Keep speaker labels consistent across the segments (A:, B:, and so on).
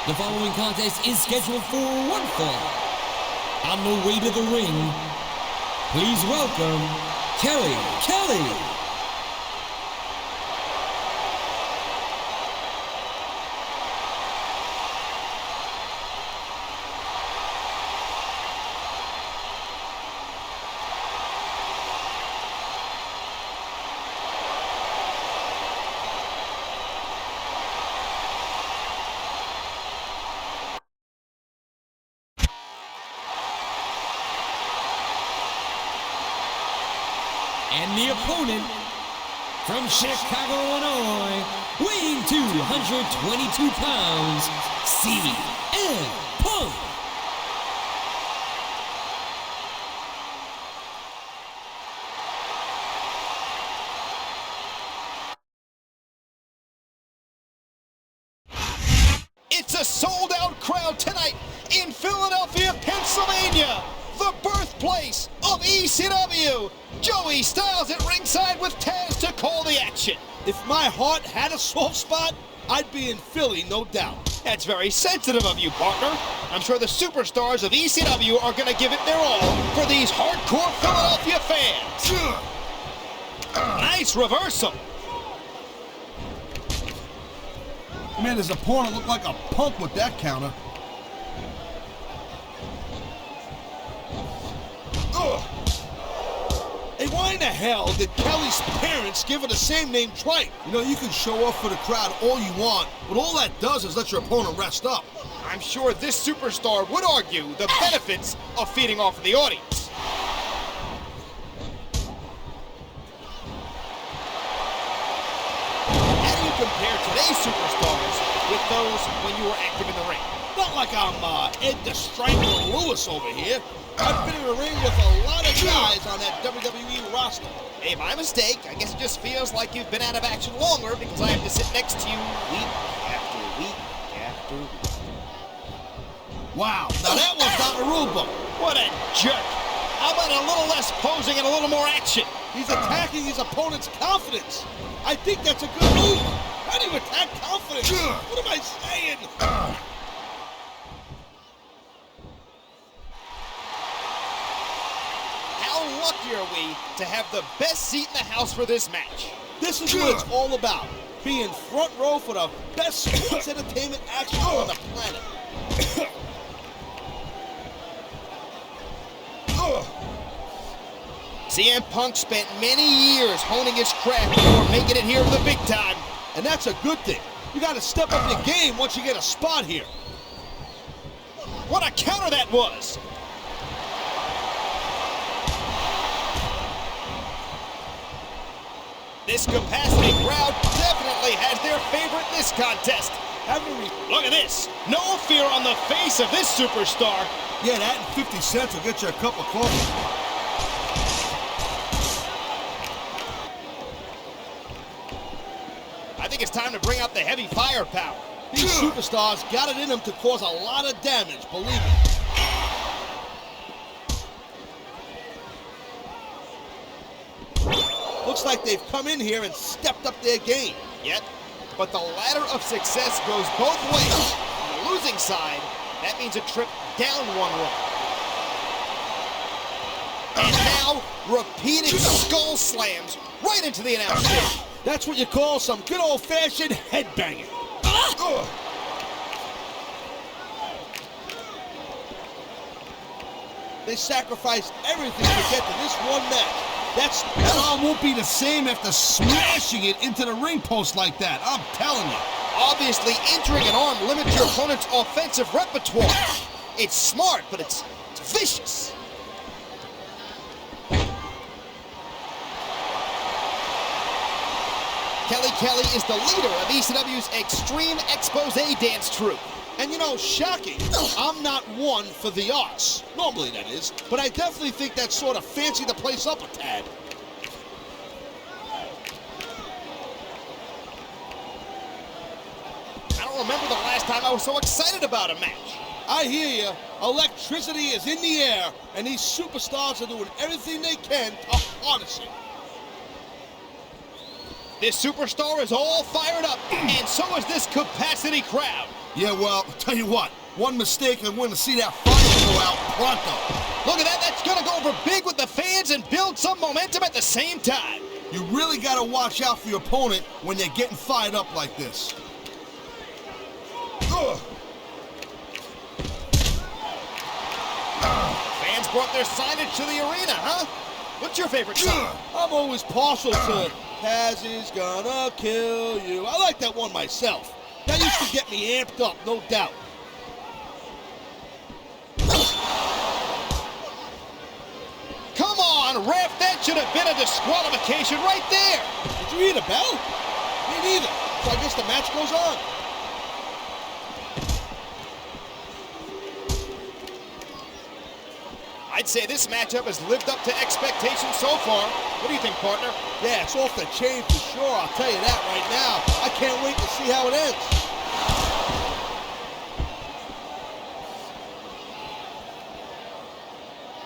A: The following contest is scheduled for one fall. On the way to the ring, please welcome Kelly. And the opponent from Chicago, Illinois, weighing 222 pounds, CM Punk.
B: It's a sold-out crowd tonight in Philadelphia, Pennsylvania, the birthplace of ECW. Joey Styles at ringside with Taz to call the action.
C: If my heart had a soft spot, I'd be in Philly, no doubt.
B: That's very sensitive of you, partner. I'm sure the superstars of ECW are going to give it their all for these hardcore Philadelphia fans. Nice reversal.
C: Man, his opponent looked like a punk with that counter. Hey, why in the hell did Kelly's parents give her the same name Tripe? You know, you can show off for the crowd all you want, but all that does is let your opponent rest up.
B: I'm sure this superstar would argue the benefits of feeding off of the audience. How do you compare today's superstars with those when you were active in the ring?
C: Not like I'm Ed the Strangler Lewis over here. I've been in the ring with a lot of guys on that WWE roster.
B: Hey, my mistake. I guess it just feels like you've been out of action longer because I have to sit next to you week after week after week.
C: Wow, now that was not the rule book.
B: What a jerk. How about a little less posing and a little more action?
C: He's attacking his opponent's confidence. I think that's a good move. How do you attack confidence? What am I saying?
B: How lucky are we to have the best seat in the house for this match?
C: This is what it's all about. Being front row for the best sports entertainment action on the planet.
B: CM Punk spent many years honing his craft before making it here for the big time.
C: And that's a good thing. You got to step up your game once you get a spot here.
B: What a counter that was! This capacity crowd definitely has their favorite in this contest. Look at this. No fear on the face of this superstar.
C: Yeah, that and 50 cents will get you a cup of coffee.
B: I think it's time to bring out the heavy firepower.
C: These superstars got it in them to cause a lot of damage, believe me. Looks like they've come in here and stepped up their game.
B: Yet, but the ladder of success goes both ways. On the losing side, that means a trip down one rope. And now, repeated skull slams right into the announce table.
C: That's what you call some good old-fashioned headbanging. They sacrificed everything to get to this one match. That arm won't be the same after smashing it into the ring post like that, I'm telling you.
B: Obviously, entering an arm limits your opponent's offensive repertoire. It's smart, but it's vicious. Kelly is the leader of ECW's Extreme Expose Dance Troupe.
C: And you know, shocking, I'm not one for the arts. Normally, that is. But I definitely think that's sort of fancy the place up a tad.
B: I don't remember the last time I was so excited about a match.
C: I hear you. Electricity is in the air, and these superstars are doing everything they can to harness it.
B: This superstar is all fired up, and so is this capacity crowd.
C: Yeah, well, tell you what, one mistake and we're going to see that fire go out pronto.
B: Look at that, that's gonna go over big with the fans and build some momentum at the same time.
C: You really got to watch out for your opponent when they're getting fired up like this. Ugh.
B: Fans brought their signage to the arena, huh? What's your favorite song?
D: I'm always partial to Taz is gonna kill you. I like that one myself. That used to get me amped up, no doubt.
B: Come on, ref, that should have been a disqualification right there.
D: Did you hear the bell? Me neither. So I guess the match goes on.
B: I'd say this matchup has lived up to expectations so far. What do you think, partner?
D: Yeah, it's off the chain for sure, I'll tell you that right now. I can't wait to see how it ends.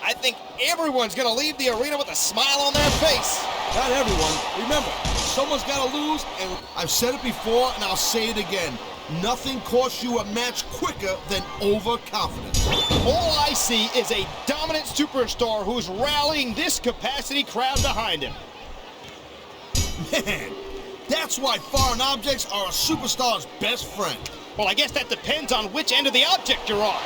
B: I think everyone's gonna leave the arena with a smile on their face.
D: Not everyone. Remember, someone's got to lose, and
C: I've said it before and I'll say it again. Nothing costs you a match quicker than overconfidence.
B: All I see is a dominant superstar who's rallying this capacity crowd behind him.
C: Man, that's why foreign objects are a superstar's best friend.
B: Well, I guess that depends on which end of the object you're on.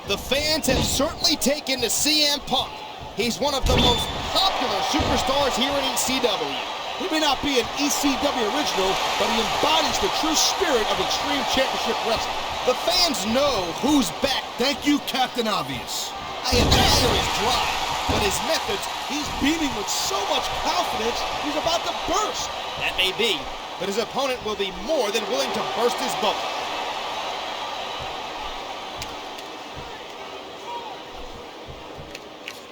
B: The fans have certainly taken to CM Punk. He's one of the most popular superstars here in ECW.
D: he may not be an ECW original, but he embodies the true spirit of Extreme Championship Wrestling.
B: The fans know who's back.
C: Thank you, Captain Obvious.
B: I admire his drive, but his methods,
D: He's beaming with so much confidence, he's about to burst.
B: that may be, but his opponent will be more than willing to burst his bubble.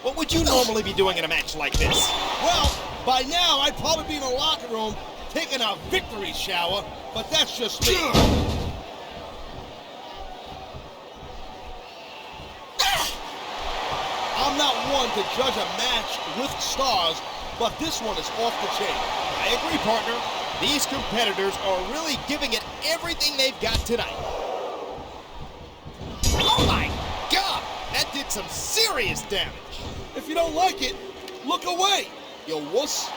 B: What would you normally be doing in a match like this?
D: Well, by now, I'd probably be in the locker room taking a victory shower, but that's just me. I'm not one to judge a match with stars, but this one is off the chain.
B: I agree, partner. These competitors are really giving it everything they've got tonight. Oh my God! That did some serious damage.
D: If you don't like it, look away, you wuss.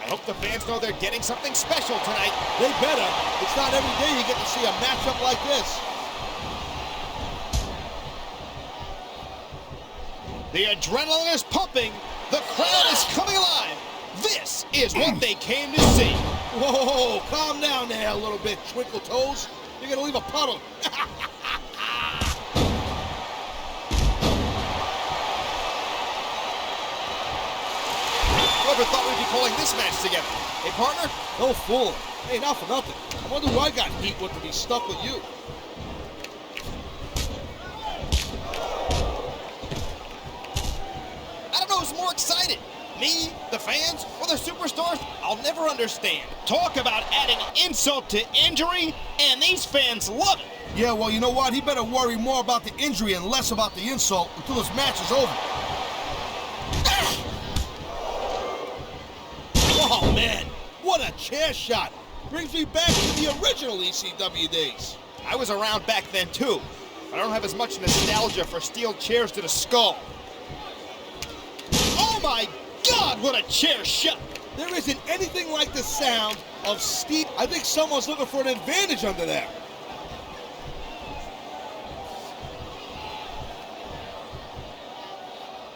B: I hope the fans know they're getting something special tonight.
D: They better. It's not every day you get to see a matchup like this.
B: The adrenaline is pumping. The crowd is coming alive. This is what they came to see.
D: Whoa, calm down there a little bit, Twinkle Toes. You're gonna leave a puddle.
B: Whoever thought we'd be calling this match together? Hey, partner?
D: No fooling. Hey, not for nothing. I wonder who I got heat with to be stuck with you.
B: I don't know who's more excited. Me, the fans, or the superstars? I'll never understand. Talk about adding insult to injury, and these fans love it.
C: Yeah, well, you know what? He better worry more about the injury and less about the insult until this match is over.
D: Oh, man. What a chair shot. Brings me back to the original ECW days.
B: I was around back then, too. I don't have as much nostalgia for steel chairs to the skull. Oh, my God, what a chair shot.
D: There isn't anything like the sound of steel. I think someone's looking for an advantage under there.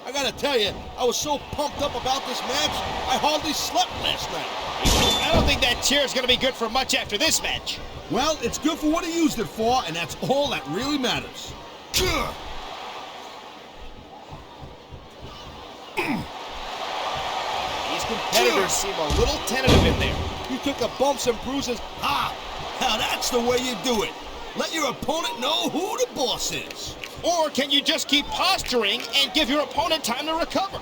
D: I gotta tell you, I was so pumped up about this match, I hardly slept last night.
B: I don't think that chair's gonna be good for much after this match.
C: Well, it's good for what he used it for, and that's all that really matters.
B: These competitors seem a little tentative in there.
D: You took the bumps and bruises.
C: Ah, now that's the way you do it. Let your opponent know who the boss is.
B: Or can you just keep posturing and give your opponent time to recover?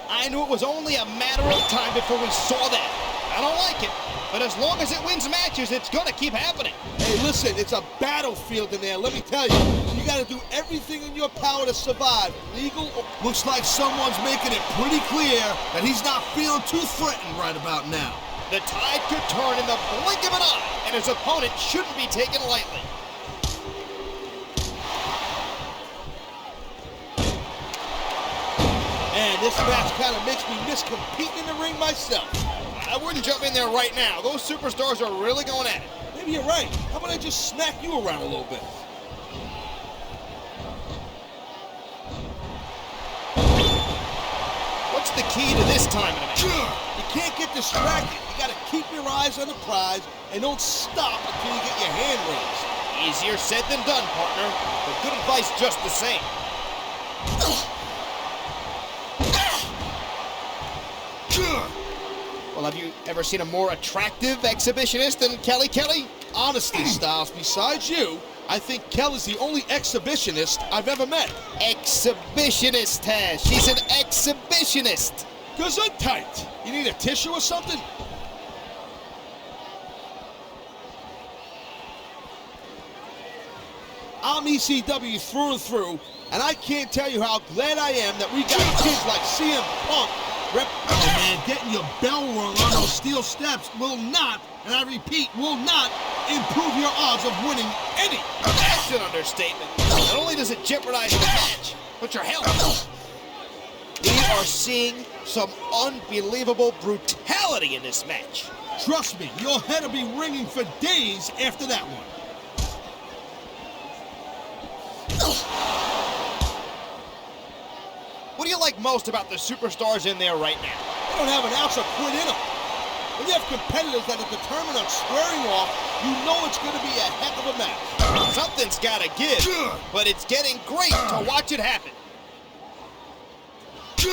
B: I knew it was only a matter of time before we saw that. I don't like it. But as long as it wins matches, it's gonna keep happening.
D: Hey, listen, it's a battlefield in there. Let me tell you, you gotta do everything in your power to survive. Legal or...
C: Looks like someone's making it pretty clear that he's not feeling too threatened right about now.
B: The tide could turn in the blink of an eye, and his opponent shouldn't be taken lightly.
D: Man, this match kind of makes me miss competing in the ring myself.
B: I wouldn't jump in there right now. Those superstars are really going at it.
D: Maybe you're right. How about I just smack you around a little bit?
B: What's the key to this time in a match?
D: You can't get distracted. You gotta keep your eyes on the prize and don't stop until you get your hand raised.
B: Easier said than done, partner. But good advice just the same. Well, have you ever seen a more attractive exhibitionist than Kelly?
D: Honestly, Styles, besides you, I think Kelly's the only exhibitionist I've ever met.
B: Exhibitionist, Taz. She's an exhibitionist.
D: Gesundheit. You need a tissue or something? I'm ECW through and through, and I can't tell you how glad I am that we got kids like CM Punk.
C: Oh man, getting your bell rung on those steel steps will not, and I repeat, will not improve your odds of winning any.
B: That's an understatement. Not only does it jeopardize the match, but your health. We are seeing some unbelievable brutality in this match.
C: Trust me, your head will be ringing for days after that one.
B: What do you like most about the superstars in there right now?
D: They don't have an ounce of quit in them. When you have competitors that are determined on squaring off, you know it's going to be a heck of a match.
B: Something's got to give, but it's getting great to watch it happen.
D: This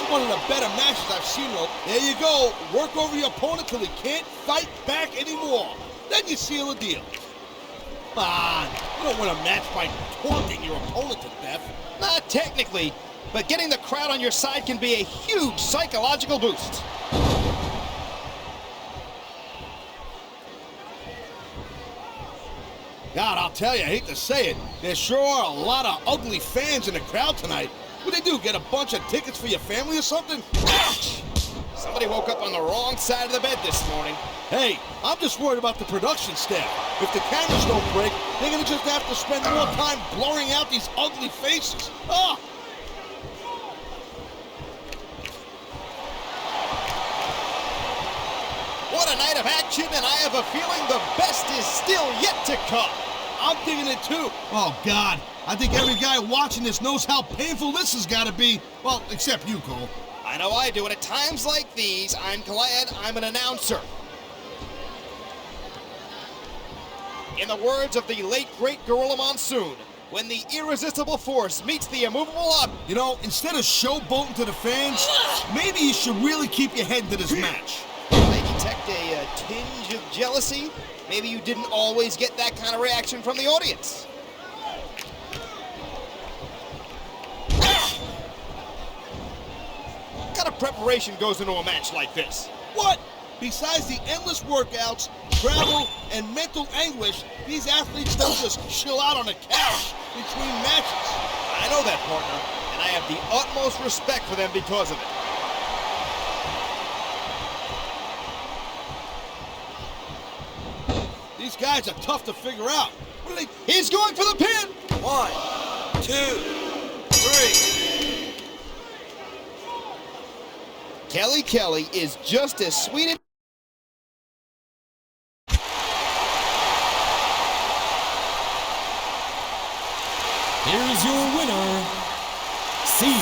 D: is one of the better matches I've seen, though. There you go. Work over your opponent till he can't fight back anymore. Then you seal the deal. Come on. You don't win a match by taunting your opponent to death.
B: Not technically, but getting the crowd on your side can be a huge psychological boost.
D: God, I'll tell you, I hate to say it, there sure are a lot of ugly fans in the crowd tonight. What'd they do, get a bunch of tickets for your family or something?
B: Ouch! Somebody woke up on the wrong side of the bed this morning.
D: Hey, I'm just worried about the production staff. If the cameras don't break, they're gonna just have to spend more time blurring out these ugly faces. Ah!
B: What a night of action, and I have a feeling the best is still yet to come.
D: I'm digging it too.
C: Oh God, I think every guy watching this knows how painful this has got to be. Well, except you, Cole.
B: I know I do, and at times like these, I'm glad I'm an announcer. In the words of the late, great Gorilla Monsoon, when the irresistible force meets the immovable object.
C: You know, instead of showboating to the fans, maybe you should really keep your head to this match.
B: I detect a tinge of jealousy. Maybe you didn't always get that kind of reaction from the audience. What kind of preparation goes into a match like this?
D: What? Besides the endless workouts, travel, and mental anguish, these athletes don't just chill out on a couch between matches.
B: I know that, partner, and I have the utmost respect for them because of it.
D: These guys are tough to figure out. What are they?
B: He's going for the pin!
D: 1, 2, 3.
B: Kelly is just as sweet as...
A: Here is your winner, C.